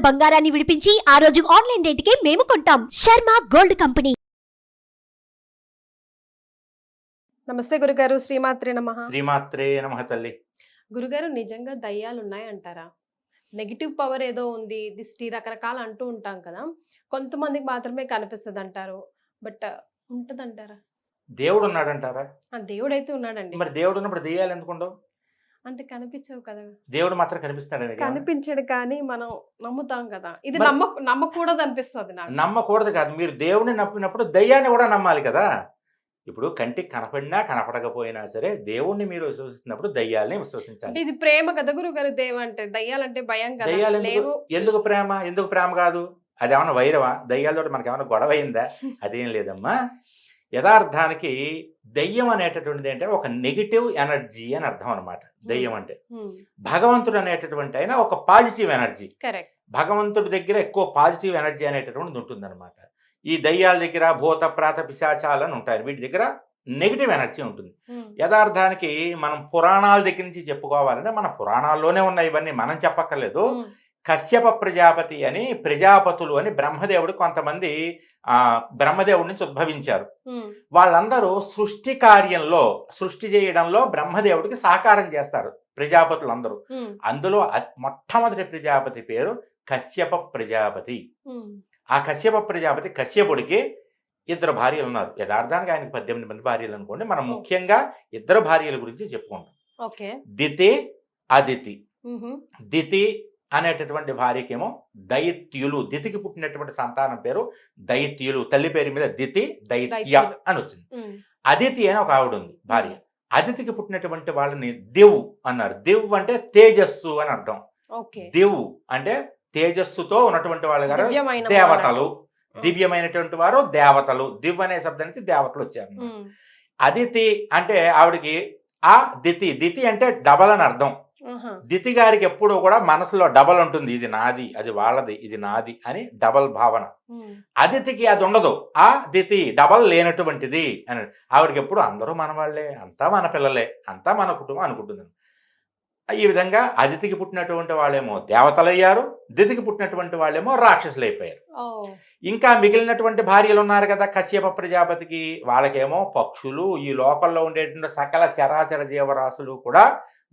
బంగారాన్ని విడిపించి ఆ రోజు ఆన్లైన్ రేటుకే మేము కొంటాం. Sharma gold company. నమస్తే గురుగారు, శ్రీమాత్రే నమః. శ్రీమాత్రే నమః తల్లి. గురుగారు, నిజంగా దయ్యాలు ఉన్నాయంటారా? నెగిటివ్ పవర్ ఏదో ఉంది, దిష్టి రకరకాలు అంటూ ఉంటాం కదా, కొంతమందికి మాత్రమే కనిపిస్తుంది అంటారు, బట్ ఉంటదంటారా? దేవుడు ఉన్నాడంటారా? దేవుడైతే ఉన్నాడండి. మరి దేవుడు ఉన్నప్పుడు దెయ్యాలు ఎందుకు ఉండవు? అంటే కనిపించవు కదా. దేవుడు మాత్రం కనిపిస్తాడని కనిపించడు కానీ మనం నమ్ముతాం కదా. ఇది మరి- నమ్మకూడదు అనిపిస్తుంది నాకు. నమ్మకూడదు కాదు, మీరు దేవుడిని నమ్మినప్పుడు దయ్యాన్ని కూడా నమ్మాలి కదా. ఇప్పుడు కంటికి కనపడినా కనపడకపోయినా సరే దేవుణ్ణి మీరు విశ్వసిస్తున్నప్పుడు దయ్యాల్ని విశ్వసించాలి. అంటే ఇది ప్రేమ కదా గురుగారు. దేవు అంటే దయ్యాలంటే భయం కదా. దయ్యాలు లేవు. ఎందుకు ప్రేమ? ఎందుకు ప్రేమ కాదు? అది ఏమన్నా వైరవా? దయ్యాలతో మనకి ఏమైనా గొడవ అయిందా? అదేం లేదమ్మా. యథార్థానికి దయ్యం అనేటటువంటిది అంటే ఒక నెగిటివ్ ఎనర్జీ అని అర్థం అనమాట. దయ్యం అంటే భగవంతుడు అనేటటువంటి అయినా ఒక పాజిటివ్ ఎనర్జీ. కరెక్ట్. భగవంతుడి దగ్గర ఎక్కువ పాజిటివ్ ఎనర్జీ అనేటటువంటిది ఉంటుందన్నమాట. ఈ దయ్యాల దగ్గర భూత ప్రాత పిశాచాలు అని ఉంటాయి, వీటి దగ్గర నెగిటివ్ ఎనర్జీ ఉంటుంది. యథార్థానికి మనం పురాణాల దగ్గర నుంచి చెప్పుకోవాలంటే మన పురాణాల్లోనే ఉన్నాయి, ఇవన్నీ మనం చెప్పక్కర్లేదు. కశ్యప ప్రజాపతి అని ప్రజాపతులు అని బ్రహ్మదేవుడు కొంతమంది బ్రహ్మదేవుడి నుంచి ఉద్భవించారు. వాళ్ళందరూ సృష్టి కార్యంలో సృష్టి చేయడంలో బ్రహ్మదేవుడికి సహకారం చేస్తారు ప్రజాపతులందరూ. అందులో మొట్టమొదటి ప్రజాపతి పేరు కశ్యప ప్రజాపతి. ఆ కశ్యప ప్రజాపతి కశ్యపుడికి 2 భార్యలు ఉన్నారు. యథార్థానికి ఆయనకు 18 మంది భార్యలు అనుకోండి. మనం ముఖ్యంగా 2 భార్యల గురించి చెప్పుకుంటాం. దితి, అదితి. దితి అనేటటువంటి భార్యకేమో దైత్యులు. దితికి పుట్టినటువంటి సంతానం పేరు దైత్యులు. తల్లి పేరు మీద దితి దైత్య అని వచ్చింది. అదితి అని ఒక ఆవిడ ఉంది భార్య. అదితికి పుట్టినటువంటి వాళ్ళని దివ్ అన్నారు. దివ్ అంటే తేజస్సు అని అర్థం. దివ్ అంటే తేజస్సుతో ఉన్నటువంటి వాళ్ళు గారు దేవతలు. దివ్యమైనటువంటి వారు దేవతలు. దివ్ అనే శబ్దం నుంచి దేవతలు వచ్చారు. అదితి అంటే ఆవిడకి ఆ దితి. దితి అంటే డబల్ అని అర్థం. దితి గారికి ఎప్పుడూ కూడా మనసులో డబల్ ఉంటుంది. ఇది నాది, అది వాళ్ళది, ఇది నాది అని డబల్ భావన. అదితికి అది ఉండదు. ఆ దితి డబల్ లేనటువంటిది అని. ఆవిడకి ఎప్పుడు అందరూ మన వాళ్ళే, అంతా మన పిల్లలే, అంతా మన కుటుంబం అనుకుంటుంది. ఈ విధంగా అదితికి పుట్టినటువంటి వాళ్ళేమో దేవతలయ్యారు, దితికి పుట్టినటువంటి వాళ్ళేమో రాక్షసులు అయిపోయారు. ఇంకా మిగిలినటువంటి భార్యలు ఉన్నారు కదా కశ్యప ప్రజాపతికి, వాళ్ళకేమో పక్షులు, ఈ లోకల్లో ఉండేటువంటి సకల చరాచర జీవరాశులు కూడా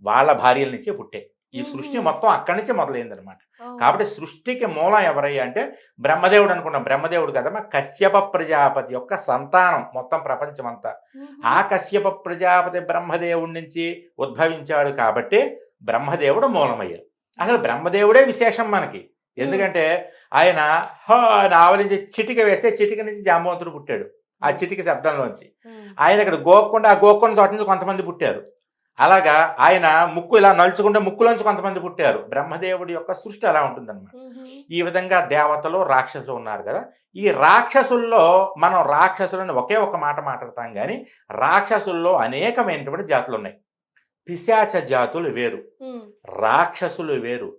వాళ్ళ భార్యల నుంచే పుట్టాయి. ఈ సృష్టి మొత్తం అక్కడి నుంచే మొదలైందనమాట. కాబట్టి సృష్టికి మూలం ఎవరయ్యా అంటే బ్రహ్మదేవుడు అనుకున్నాం. బ్రహ్మదేవుడు కదమ్మా కశ్యప ప్రజాపతి యొక్క సంతానం మొత్తం ప్రపంచం అంతా. ఆ కశ్యప ప్రజాపతి బ్రహ్మదేవుడి నుంచి ఉద్భవించాడు కాబట్టి బ్రహ్మదేవుడు మూలమయ్యాడు. అసలు బ్రహ్మదేవుడే విశేషం మనకి. ఎందుకంటే ఆయన ఆవలించి చిటిక వేస్తే చిటిక నుంచి జాంబవంతుడు పుట్టాడు. ఆ చిటిక శబ్దంలోంచి ఆయన ఇక్కడ గోక్కుండా ఆ గోక్కున్న చోట నుంచి కొంతమంది పుట్టారు. అలాగా ఆయన ముక్కు ఇలా నలుచుకుంటే ముక్కులోంచి కొంతమంది పుట్టారు. బ్రహ్మదేవుడి యొక్క సృష్టి అలా ఉంటుందన్నమాట. ఈ విధంగా దేవతలు రాక్షసులు ఉన్నారు కదా. ఈ రాక్షసుల్లో మనం రాక్షసులని ఒకే ఒక మాట మాట్లాడతాం కానీ రాక్షసుల్లో అనేకమైనటువంటి జాతులు ఉన్నాయి. పిశాచ జాతులు వేరు, రాక్షసులు వేరు,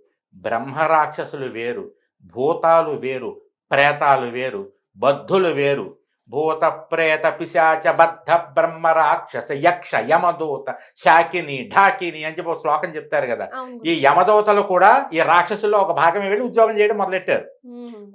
బ్రహ్మ రాక్షసులు వేరు, భూతాలు వేరు, ప్రేతాలు వేరు, బద్ధులు వేరు. భూత ప్రేత పిశాచ బద్ధ బ్రహ్మ రాక్షస యక్ష యమదూత శాకిని ఢాకిని అని చెప్పి శ్లోకం చెప్తారు కదా. ఈ యమదూతలు కూడా ఈ రాక్షసుల్లో ఒక భాగమే వెళ్ళి ఉద్యోగం చేయడం మొదలెట్టారు.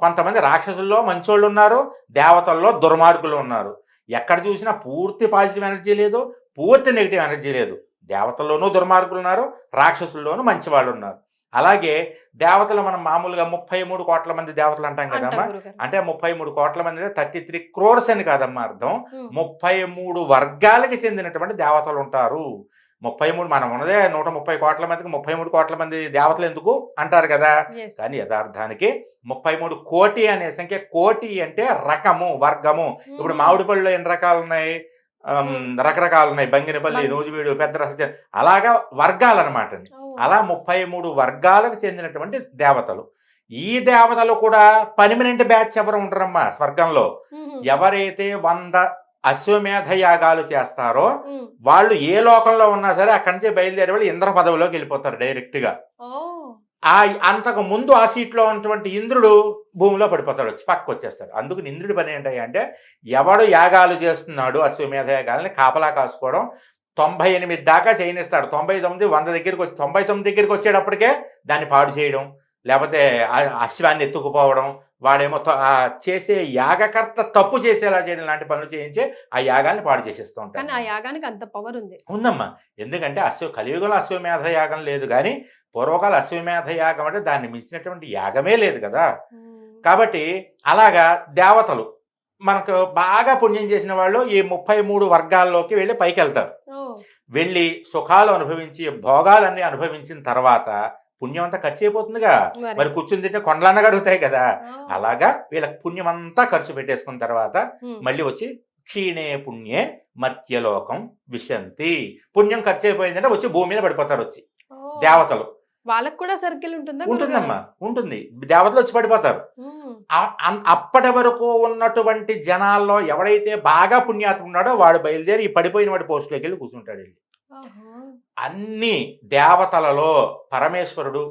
కొంతమంది రాక్షసుల్లో మంచోళ్ళు ఉన్నారు, దేవతల్లో దుర్మార్గులు ఉన్నారు. ఎక్కడ చూసినా పూర్తి పాజిటివ్ ఎనర్జీ లేదు, పూర్తి నెగిటివ్ ఎనర్జీ లేదు. దేవతల్లోనూ దుర్మార్గులు ఉన్నారు, రాక్షసుల్లోనూ మంచివాళ్ళు ఉన్నారు. అలాగే దేవతలు మనం మామూలుగా 33 కోట్ల మంది దేవతలు అంటాం కదమ్మా. అంటే 33 కోట్ల మంది 33 crores అని కాదమ్మా అర్థం. 33 వర్గాలకి చెందినటువంటి దేవతలు ఉంటారు. 33 మనం ఉన్నదే 130 కోట్ల మందికి 33 కోట్ల మంది దేవతలు ఎందుకు అంటారు కదా. కానీ యథార్థానికి 33 కోటి అనే సంఖ్య. కోటి అంటే రకము, వర్గము. ఇప్పుడు మామిడి పళ్ళలో ఎన్ని రకాలు ఉన్నాయి? రకరకాలు ఉన్నాయి. బంగినపల్లి, నూజివీడు, పెద్ద రస, అలాగా వర్గాలు అనమాట. అలా 33 వర్గాలకు చెందినటువంటి దేవతలు. ఈ దేవతలు కూడా పర్మనెంట్ బ్యాచ్ ఎవరు ఉంటారమ్మా స్వర్గంలో. ఎవరైతే 100 అశ్వమేధ యాగాలు చేస్తారో వాళ్ళు ఏ లోకంలో ఉన్నా సరే అక్కడి నుంచి బయలుదేరే వాళ్ళు ఇంద్ర పదవిలోకి వెళ్ళిపోతారు డైరెక్ట్ గా. అంతకు ముందు ఆ సీట్లో ఉన్నటువంటి ఇంద్రుడు భూమిలో పడిపోతాడు, వచ్చి పక్కకు వచ్చేస్తాడు. అందుకు ఇంద్రుడి పని ఏంటి అంటే ఎవడు యాగాలు చేస్తున్నాడు అశ్వమేధ యాగాలని కాపలా కాసుకోవడం. 98 దాకా చేయనిస్తాడు. 99 100 దగ్గరికి వచ్చి 99 దగ్గరికి వచ్చేటప్పటికే దాన్ని పాడు చేయడం, లేకపోతే అశ్వాన్ని ఎత్తుకుపోవడం, వాడేమో చేసే యాగకర్త తప్పు చేసేలా చేయడం లాంటి పనులు చేయించి ఆ యాగాన్ని పాడు చేసేస్తూ ఉంటారు. కానీ ఆ యాగానికి అంత పవర్ ఉంది. ఉందమ్మా. ఎందుకంటే కలియుగంలో అశ్వమేధ యాగం లేదు, కానీ పూర్వకాల అశ్వమేధ యాగం అంటే దాన్ని మించినటువంటి యాగమే లేదు కదా. కాబట్టి అలాగా దేవతలు మనకు బాగా పుణ్యం చేసిన వాళ్ళు ఈ 33 వర్గాల్లోకి వెళ్ళి పైకి వెళ్తారు. వెళ్ళి సుఖాలు అనుభవించి భోగాలన్నీ అనుభవించిన తర్వాత పుణ్యం అంతా ఖర్చు అయిపోతుందిగా, మరి కూర్చుని తింటే కొండలన్నా కరుగుతాయి కదా. అలాగా వీళ్ళకి పుణ్యం అంతా ఖర్చు పెట్టేసుకున్న తర్వాత మళ్ళీ వచ్చి క్షీణే పుణ్యే మర్త్యలోకం విశంతి. పుణ్యం ఖర్చు అయిపోయిందంటే వచ్చి భూమి మీద పడిపోతారు వచ్చి దేవతలు. వాళ్ళకి కూడా సర్కిల్ ఉంటుందా? ఉంటుందమ్మా, ఉంటుంది. దేవతలు వచ్చి పడిపోతారు. అప్పటి వరకు ఉన్నటువంటి జనాల్లో ఎవడైతే బాగా పుణ్యాత్మ ఉన్నాడో వాడు బయలుదేరి ఈ పడిపోయిన వాడి పోస్టులోకి వెళ్ళి కూర్చుంటాడు వెళ్ళి. అన్ని దేవతలలో పరమేశ్వరుడు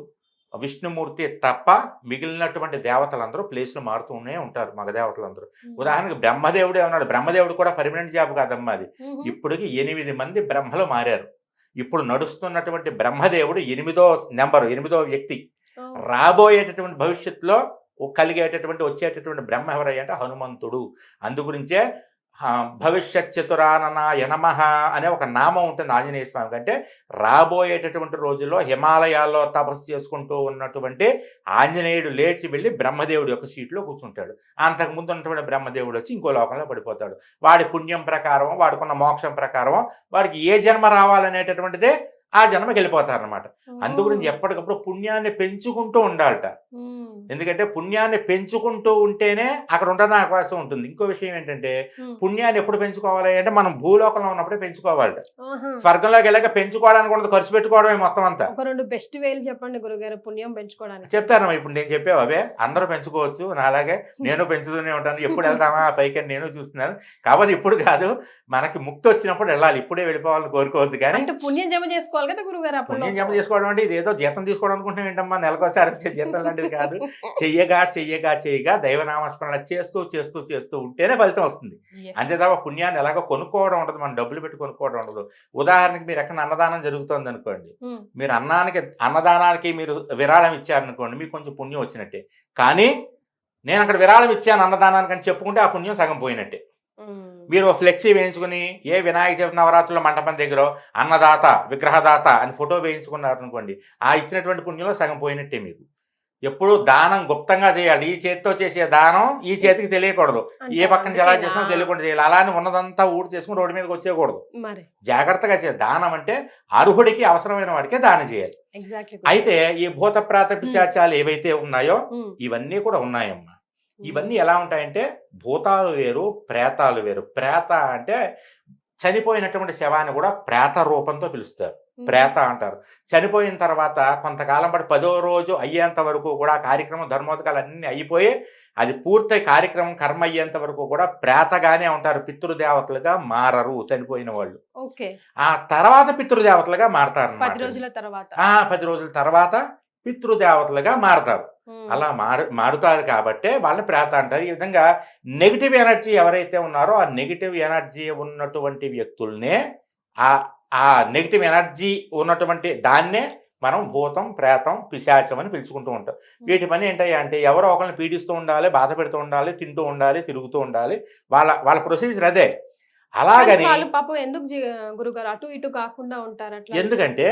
విష్ణుమూర్తి తప్ప మిగిలినటువంటి దేవతలందరూ ప్లేస్లు మారుతూనే ఉంటారు. మగ దేవతలందరూ. ఉదాహరణకు బ్రహ్మదేవుడే ఉన్నాడు. బ్రహ్మదేవుడు కూడా పర్మనెంట్ జాబ్ కాదమ్మా అది. ఇప్పటికి 8 మంది బ్రహ్మలు మారారు. ఇప్పుడు నడుస్తున్నటువంటి బ్రహ్మదేవుడు 8వ వ్యక్తి. రాబోయేటటువంటి భవిష్యత్తులో కలిగేటటువంటి వచ్చేటటువంటి బ్రహ్మ ఎవరయ్యంటే హనుమంతుడు. అందుగురించే భవిష్యత్ చతురాననాయ నమః అనే ఒక నామం ఉంటుంది ఆంజనేయ స్వామికి. అంటే రాబోయేటటువంటి రోజుల్లో హిమాలయాల్లో తపస్సు చేసుకుంటూ ఉన్నటువంటి ఆంజనేయుడు లేచి వెళ్ళి బ్రహ్మదేవుడి యొక్క సీట్లో కూర్చుంటాడు. అంతకుముందు ఉన్నటువంటి బ్రహ్మదేవుడు వచ్చి ఇంకో లోకంలో పడిపోతాడు. వాడి పుణ్యం ప్రకారం, వాడుకున్న మోక్షం ప్రకారం వాడికి ఏ జన్మ రావాలనేటటువంటిదే ఆ జన్మకి వెళ్ళిపోతారనమాట. అందుగురించి ఎప్పటికప్పుడు పుణ్యాన్ని పెంచుకుంటూ ఉండాలట. ఎందుకంటే పుణ్యాన్ని పెంచుకుంటూ ఉంటేనే అక్కడ ఉండడానికి అవకాశం ఉంటుంది. ఇంకో విషయం ఏంటంటే పుణ్యాన్ని ఎప్పుడు పెంచుకోవాలి అంటే మనం భూలోకంలో ఉన్నప్పుడే పెంచుకోవాలట. స్వర్గంలోకి వెళ్ళాక పెంచుకోవడానికి ఉండదు, ఖర్చు పెట్టుకోవడమే మొత్తం అంతా. ఒక 2 బెస్ట్ వేలు చెప్పండి గురుగారు పుణ్యం పెంచుకోవడానికి. చెప్తానమ్మా. ఇప్పుడు నేను చెప్పావు అవే అందరూ పెంచుకోవచ్చు. నాలాగే నేను పెంచుతూనే ఉంటాను. ఎప్పుడు వెళ్తామా పైకి నేను చూస్తున్నాను. కాబట్టి ఇప్పుడు కాదు, మనకి ముక్తి వచ్చినప్పుడు వెళ్ళాలి. ఇప్పుడే వెళ్ళిపోవాలని కోరుకోవద్దు. కానీ పుణ్యం జమ చేసుకోవాలి కదా గురుగారు. పుణ్యం జమ చేసుకోవడం అంటే ఇదేదో జీతం తీసుకోవడం అనుకుంటున్నాం ఏంటమ్మా, నెలకోసారి వచ్చే జీతం లాంటిది కాదు. చెయ్యగా దైవనామస్మరణ చేస్తూ ఉంటేనే ఫలితం వస్తుంది. అంతే తప్ప పుణ్యాన్ని ఎలాగో కొనుక్కోవడం ఉండదు, మనం డబ్బులు పెట్టి కొనుక్కోవడం ఉండదు. ఉదాహరణకి మీరు ఎక్కడ అన్నదానం జరుగుతుంది అనుకోండి, మీరు అన్నదానానికి మీరు విరాళం ఇచ్చారనుకోండి, మీకు కొంచెం పుణ్యం వచ్చినట్టే. కానీ నేను అక్కడ విరాళం ఇచ్చాను అన్నదానానికి అని చెప్పుకుంటే ఆ పుణ్యం సగం పోయినట్టే. మీరు ఫ్లెక్సీ వేయించుకుని ఏ వినాయక చవితి నవరాత్రుల మంటపం దగ్గర అన్నదాత విగ్రహదాత అని ఫోటో వేయించుకున్నారు అనుకోండి, ఆ ఇచ్చినటువంటి పుణ్యంలో సగం పోయినట్టే. మీకు ఎప్పుడు దానం గుప్తంగా చేయాలి. ఈ చేతితో చేసే దానం ఈ చేతికి తెలియకూడదు. ఏ పక్కన ఎలా చేసినా తెలియకుండా చేయాలి. అలానే ఉన్నదంతా ఊడి చేసుకుని రోడ్డు మీదకి వచ్చేయకూడదు. జాగ్రత్తగా చేయాలి. దానం అంటే అర్హుడికి అవసరమైన వాడికే దానం చేయాలి. అయితే ఈ భూత ప్రాత పిశాచాలు ఏవైతే ఉన్నాయో ఇవన్నీ కూడా ఉన్నాయమ్మా. ఇవన్నీ ఎలా ఉంటాయంటే భూతాలు వేరు, ప్రేతాలు వేరు. ప్రేత అంటే చనిపోయినటువంటి శవాన్ని కూడా ప్రేత రూపంతో పిలుస్తారు, ప్రేత అంటారు. చనిపోయిన తర్వాత కొంతకాలం పాటు 10వ రోజు అయ్యేంత వరకు కూడా కార్యక్రమం ధర్మోదకాలు అన్నీ అయిపోయి అది పూర్తి కార్యక్రమం కర్మ అయ్యేంత వరకు కూడా ప్రేతగానే ఉంటారు. పితృదేవతలుగా మారరు చనిపోయిన వాళ్ళు. ఆ తర్వాత పితృదేవతలుగా మారతారు. 10 రోజుల తర్వాత పితృదేవతలుగా మారతారు. అలా మారుతారు కాబట్టే వాళ్ళని ప్రేత అంటారు. ఈ విధంగా నెగిటివ్ ఎనర్జీ ఎవరైతే ఉన్నారో ఆ నెగిటివ్ ఎనర్జీ ఉన్నటువంటి వ్యక్తుల్నే ఆ నెగిటివ్ ఎనర్జీ ఉన్నటువంటి దాన్నే మనం భూతం, ప్రేతం, పిశాచం అని పిలుచుకుంటూ ఉంటాం. వీటి పని ఏంటంటే ఎవరో ఒకరిని పీడిస్తూ ఉండాలి, బాధ పెడుతూ ఉండాలి, తింటూ ఉండాలి, తిరుగుతూ ఉండాలి. వాళ్ళ ప్రొసీజర్ అదే. అలాగని పాపం ఎందుకు గురుగారు అటు ఇటు కాకుండా ఉంటారు? ఎందుకంటే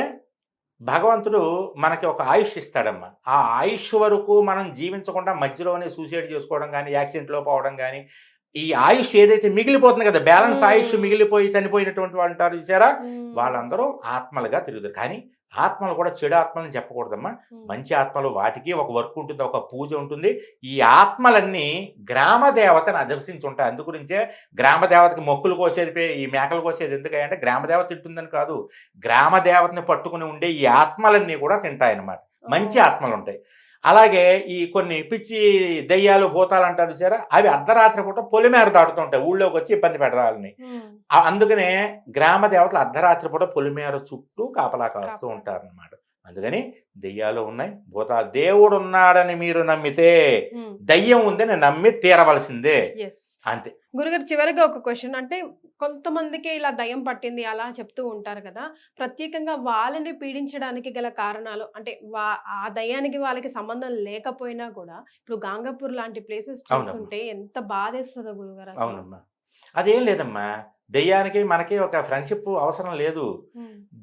భగవంతుడు మనకి ఒక ఆయుష్ ఇస్తాడమ్మా. ఆ ఆయుష్ వరకు మనం జీవించకుండా మధ్యలోనే సూసైడ్ చేసుకోవడం కానీ, యాక్సిడెంట్లో పోవడం కానీ, ఈ ఆయుష్ ఏదైతే మిగిలిపోతుంది కదా, బ్యాలెన్స్ ఆయుష్ మిగిలిపోయి చనిపోయినటువంటి వాళ్ళు ఉంటారు చూసారా, వాళ్ళందరూ ఆత్మలుగా తిరుగుతారు. కానీ ఆత్మలు కూడా చెడు ఆత్మలని చెప్పకూడదమ్మా. మంచి ఆత్మలు వాటికి ఒక వర్క్ ఉంటుంది, ఒక పూజ ఉంటుంది. ఈ ఆత్మలన్నీ గ్రామ దేవతను అదర్శించి ఉంటాయి. అందుగురించే గ్రామ దేవతకి మొక్కులు కోసేది, ఈ మేకలు కోసేది ఎందుకంటే గ్రామ దేవత తింటుందని కాదు, గ్రామ దేవతని పట్టుకుని ఉండే ఈ ఆత్మలన్నీ కూడా తింటాయన్నమాట. మంచి ఆత్మలు ఉంటాయి. అలాగే ఈ కొన్ని పిచ్చి దయ్యాలు భూతాలు అంటారు సరే, అవి అర్ధరాత్రి పూట పొలిమేర దాటుతూ ఉంటాయి ఊళ్ళోకి వచ్చి ఇబ్బంది పెట్టాలని. అందుకనే గ్రామ దేవతలు అర్ధరాత్రి పూట పొలిమేర చుట్టూ కాపలా కాస్తూ ఉంటారు అన్నమాట. అందుకని దెయ్యాలు ఉన్నాయి, దేవుడు ఉన్నాడని మీరు నమ్మితే దయ్యం ఉందని నమ్మి తీరవలసిందే, ఎస్. అంతే. గురుగారు చివరిగా ఒక క్వశ్చన్, అంటే కొంతమందికి ఇలా దయ్యం పట్టింది అలా చెప్తూ ఉంటారు కదా, ప్రత్యేకంగా వాళ్ళని పీడించడానికి గల కారణాలు, అంటే ఆ దయ్యానికి వాళ్ళకి సంబంధం లేకపోయినా కూడా ఇప్పుడు గాంగపూర్ లాంటి ప్లేసెస్ చూస్తుంటే ఎంత బాధేస్తుందో గురుగారు అసలు. అవునమ్మా, అదేం లేదమ్మా, దెయ్యానికి మనకి ఒక ఫ్రెండ్షిప్ అవసరం లేదు.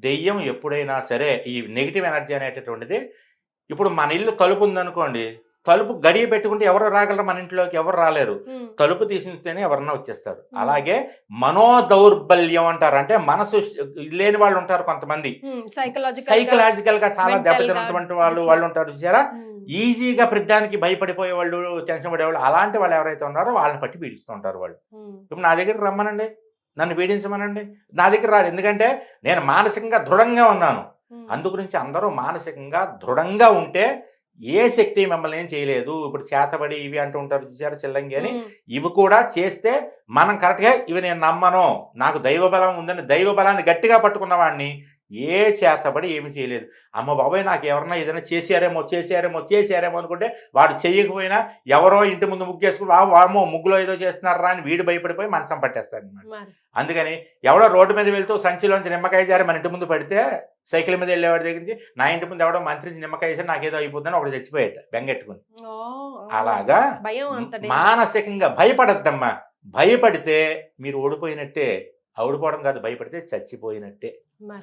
దెయ్యం ఎప్పుడైనా సరే ఈ నెగిటివ్ ఎనర్జీ అనేటటువంటిది, ఇప్పుడు మన ఇల్లు తలుపు ఉందనుకోండి, తలుపు గడియ పెట్టుకుంటే ఎవరు రాగలరు, మన ఇంట్లోకి ఎవరు రాలేరు, తలుపు తీసిస్తేనే ఎవరన్నా వచ్చేస్తారు. అలాగే మనోదౌర్బల్యం అంటారు, అంటే మనసు లేని వాళ్ళు ఉంటారు కొంతమంది, సైకలాజికల్ గా చాలా దెబ్బతిన్నటువంటి వాళ్ళు ఉంటారు చూసారా, ఈజీగా ప్రతిదానికి భయపడిపోయే వాళ్ళు, టెన్షన్ పడేవాళ్ళు, అలాంటి వాళ్ళు ఎవరైతే ఉన్నారో వాళ్ళని పట్టి పీడిస్తూ ఉంటారు వాళ్ళు. ఇప్పుడు నా దగ్గరికి రమ్మనండి, నన్ను పీడించమనండి, నా దగ్గర రాదు, ఎందుకంటే నేను మానసికంగా దృఢంగా ఉన్నాను. అందుగురించి అందరూ మానసికంగా దృఢంగా ఉంటే ఏ శక్తి మిమ్మల్ని ఏం చేయలేదు. ఇప్పుడు చేతబడి ఇవి అంటూ ఉంటారు చూసారు, చిల్లంగి అని, ఇవి కూడా చేస్తే మనం కరెక్ట్గా ఇవి నేను నమ్మను, నాకు దైవబలం ఉందని దైవబలాన్ని గట్టిగా పట్టుకున్న వాడిని ఏ చేతబడి ఏమి చేయలేదు. అమ్మ బాబాయ్ నాకు ఎవరన్నా ఏదైనా చేశారేమో అనుకుంటే వాడు చెయ్యకపోయినా ఎవరో ఇంటి ముందు ముగ్గేసుకుని వామో ముగ్గులో ఏదో చేస్తున్నారా అని వీడు భయపడిపోయి మంచం పట్టేస్తాడు అనమాట. అందుకని ఎవడో రోడ్డు మీద వెళ్తూ సంచిలోంచి నిమ్మకాయ జారి మన ఇంటి ముందు పడితే, సైకిల్ మీద వెళ్ళేవాడి దగ్గర నుంచి నా ఇంటి ముందు ఎవడో మంత్రి నిమ్మకాయ వేసి నాకేదో అయిపోతుందని ఒకటి చచ్చిపోయాట బెంగెట్టుకుని. అలాగా మానసికంగా భయపడద్దమ్మా, భయపడితే మీరు ఓడిపోయినట్టే, ఓడిపోవడం కాదు, భయపడితే చచ్చిపోయినట్టే,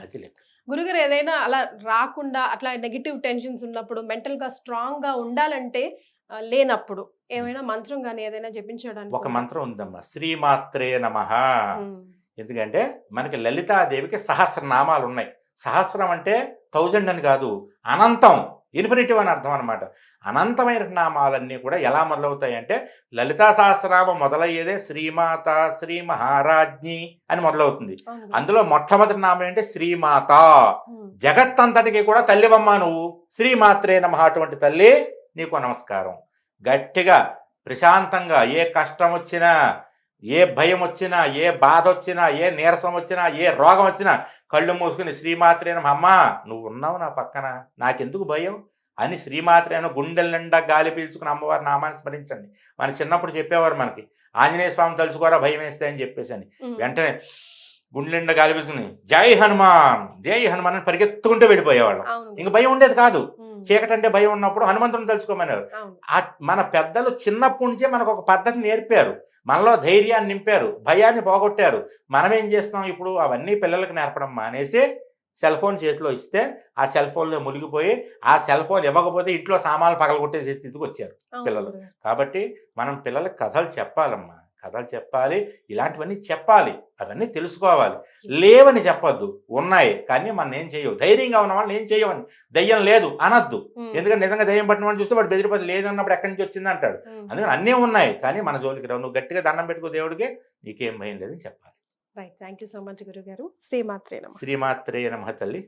అది లెక్క. గురుగారు ఏదైనా అలా రాకుండా, అట్లా నెగిటివ్ టెన్షన్స్ ఉన్నప్పుడు మెంటల్ గా స్ట్రాంగ్ గా ఉండాలంటే లేనప్పుడు ఏమైనా మంత్రం గానీ ఏదైనా జపించడానికి? ఒక మంత్రం ఉందమ్మా, శ్రీమాత్రే నమః. ఎందుకంటే మనకి లలితాదేవికి సహస్రనామాలు ఉన్నాయి. సహస్రం అంటే 1000 అని కాదు, అనంతం, ఇన్ఫినిటివ్ అని అర్థం అనమాట. అనంతమైన నామాలన్నీ కూడా ఎలా మొదలవుతాయి అంటే, లలితా సహస్రనామం మొదలయ్యేదే శ్రీమాత శ్రీ మహారాజ్ఞి అని మొదలవుతుంది. అందులో మొట్టమొదటి నామం అంటే శ్రీమాత. జగత్తంతటికి కూడా తల్లివమ్మ నువ్వు, శ్రీమాత్రే నమః, అటువంటి తల్లి నీకు నమస్కారం. గట్టిగా ప్రశాంతంగా ఏ కష్టం వచ్చినా, ఏ భయం వచ్చినా, ఏ బాధ వచ్చినా, ఏ నీరసం వచ్చినా, ఏ రోగం వచ్చినా కళ్ళు మూసుకుని శ్రీమాత్రే నమః, అమ్మా నువ్వు ఉన్నావు నా పక్కన, నాకెందుకు భయం అని శ్రీమాత్రేను గుండెల నిండా గాలి పీల్చుకుని అమ్మవారి నామాన్ని స్మరించండి. మన చిన్నప్పుడు చెప్పేవారు మనకి, ఆంజనేయ స్వామి తలుచుకోరా భయం వేస్తే అని చెప్పేసి అని. వెంటనే గుండెల నిండా గాలి పీల్చుకుని జై హనుమాన్ అని పరిగెత్తుకుంటూ వెళ్ళిపోయేవాళ్ళం. ఇంక భయం ఉండేది కాదు. చీకటంటే భయం ఉన్నప్పుడు హనుమంతుని తలుచుకోమనేవారు. మన పెద్దలు చిన్నప్పటి నుంచే మనకు ఒక పద్ధతి నేర్పారు, మనలో ధైర్యాన్ని నింపారు, భయాన్ని పోగొట్టారు. మనం ఏం చేస్తున్నాం ఇప్పుడు, అవన్నీ పిల్లలకు నేర్పడం మానేసి సెల్ ఫోన్ చేతిలో ఇస్తే ఆ సెల్ ఫోన్లో మునిగిపోయి, ఆ సెల్ ఫోన్ ఇవ్వకపోతే ఇంట్లో సామాన్లు పగలగొట్టేసే స్థితికి వచ్చారు పిల్లలు. కాబట్టి మనం పిల్లలకు కథలు చెప్పాలమ్మా, కథలు చెప్పాలి, ఇలాంటివన్నీ చెప్పాలి, అవన్నీ తెలుసుకోవాలి. లేవని చెప్పొద్దు, ఉన్నాయి కానీ మనం ఏం చేయవు. ధైర్యంగా ఉన్న వాళ్ళు ఏం చేయవని, దయ్యం లేదు అనద్దు. ఎందుకంటే నిజంగా దయ్యం పట్టిన వాడిని చూస్తే వాడు బెదిరిపోతే లేదన్నప్పుడు ఎక్కడి నుంచి వచ్చింది అంటాడు. అందుకని అన్నీ ఉన్నాయి కానీ మన జోలికి రావు. నువ్వు గట్టిగా దండం పెట్టుకో దేవుడికి, నీకేం భయం లేదని చెప్పాలి. థ్యాంక్ యూ సో మచ్ గురుగారు. శ్రీమాత్రే నమః. శ్రీమాత్రే నమః తల్లి.